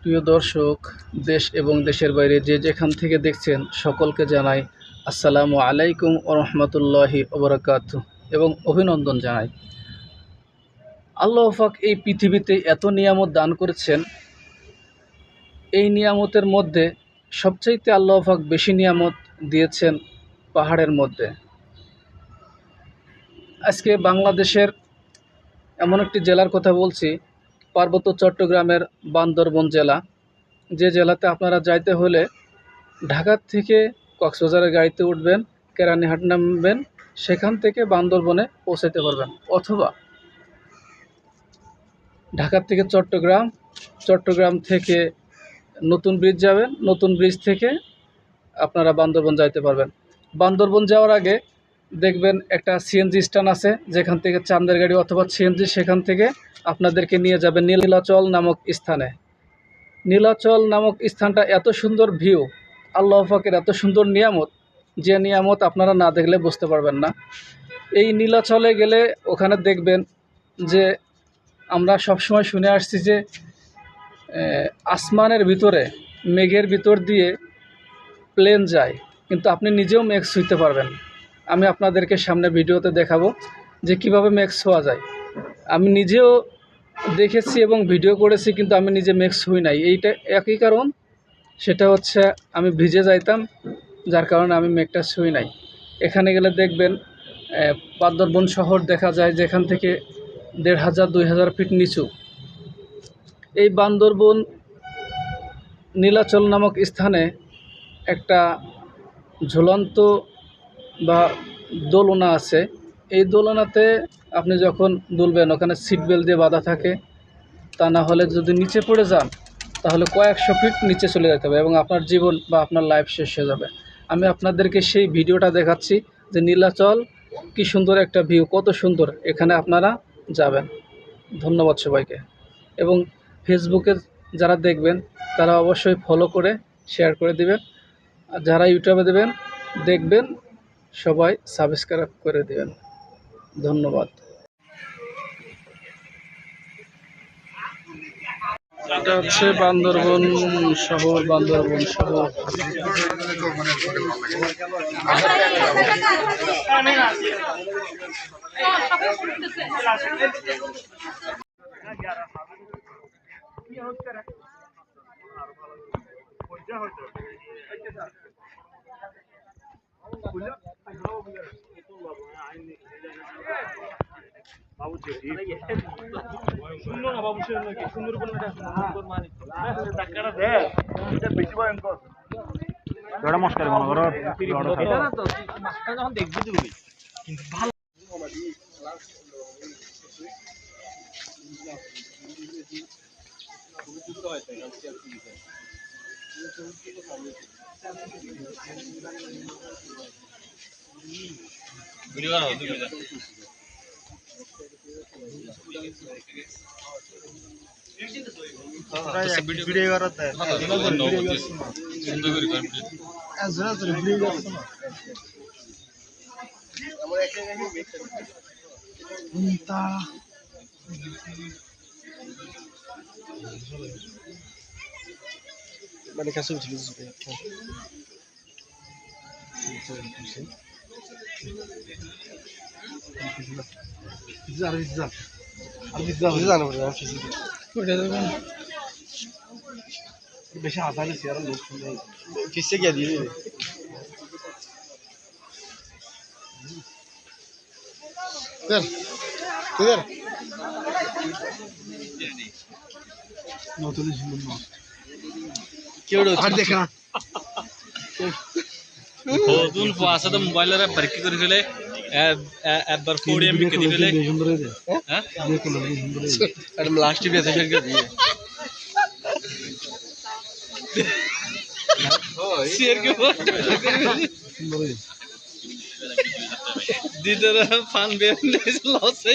প্রিয় দর্শক, দেশ এবং দেশের বাইরে যে যেখান থেকে দেখছেন সকলকে জানাই আসসালামু আলাইকুম ওয়া রাহমাতুল্লাহি ওয়া বারাকাতুহু এবং অভিনন্দন জানাই। আল্লাহ পাক এই পৃথিবীতে এত নিয়ামত দান করেছেন, এই নিয়ামতের মধ্যে সবচাইতে আল্লাহ পাক বেশি নিয়ামত দিয়েছেন পাহাড়ের মধ্যে। আজকে বাংলাদেশের এমন একটি জেলার কথা বলছি, পার্বত্য চট্টগ্রামের বান্দরবন জেলা। যে জেলাতে আপনারা যাইতে হলে ঢাকার থেকে কক্সবাজারের গাড়িতে উঠবেন, কেরানীহাট নামবেন, সেখান থেকে বান্দরবনে পৌঁছাতে পারবেন, অথবা ঢাকার থেকে চট্টগ্রাম, চট্টগ্রাম থেকে নতুন ব্রিজ যাবেন, নতুন ব্রিজ থেকে আপনারা বান্দরবন যাইতে পারবেন। বান্দরবন যাওয়ার আগে দেখবেন একটা সিএনজি স্ট্যান্ড আছে, যেখান থেকে চাঁদের গাড়ি অথবা সিএনজি সেখান থেকে আপনাদেরকে নিয়ে যাবেন নীলাচল নামক স্থানে। নীলাচল নামক স্থানটা এত সুন্দর ভিউ, আল্লাহ পাকের এত সুন্দর নিয়ামত, যে নিয়ামত আপনারা না দেখলে বুঝতে পারবেন না। এই নীলাচলে গেলে ওখানে দেখবেন যে আমরা সবসময় শুনে আসছি যে আসমানের ভিতরে মেঘের ভিতর দিয়ে প্লেন যায়, কিন্তু আপনি নিজেও মেঘ ছুঁইতে পারবেন। আমি আপনাদেরকে সামনে ভিডিওতে দেখাবো যে কিভাবে মেঘ ছোঁয়া যায়। আমি নিজেও দেখেছি এবং ভিডিও করেছি, কিন্তু আমি নিজে মেঘ ছুঁই নাই। এইটা একই কারণ, সেটা হচ্ছে আমি ভিজে যাইতাম, যার কারণে আমি মেঘটা ছুঁই নাই। এখানে গেলে দেখবেন বান্দরবন শহর দেখা যায়, যেখান থেকে 1500-2000 ফিট নিচু। এই বান্দরবন নীলাচল নামক স্থানে একটা ঝুলন্ত বা দোলনা আছে। এই দোলনাতে আপনি যখন দুলবেন, ওখানে সিট বেল্ট দিয়ে বাঁধা থাকে, তা না হলে যদি নিচে পড়ে যান তাহলে কয়েকশো ফিট নিচে চলে যেতে হবে এবং আপনার জীবন বা আপনার লাইফ শেষ হয়ে যাবে। আমি আপনাদেরকে সেই ভিডিওটা দেখাচ্ছি যে নীলাচল কি সুন্দর একটা ভিউ, কত সুন্দর, এখানে আপনারা যাবেন। ধন্যবাদ সবাইকে। এবং ফেসবুকে যারা দেখবেন তারা অবশ্যই ফলো করে শেয়ার করে দিবেন, আর যারা ইউটিউবে দেখবেন সবাই সাবস্ক্রাইব করে দেবেন। ধন্যবাদ। এটা হচ্ছে বান্দরবন শহর, বান্দরবন শহর। মস্কার মনে করো যখন দেখবি তুই কিন্তু ভালো ভিডিও করতে সুন্দর করে মানে কাছে উঠে বেশি হাসালে চেয়ার লোক কিসে গিয়ে দিয়ে নতুন পাশে তো মোবাইলের বারকি করে ফেলে একবার 4 এমবি কে দিলে হ্যাঁ আর লাস্ট টিভি আছে সেটা দিয়ে शेयर के दीदर फान बेर लॉस है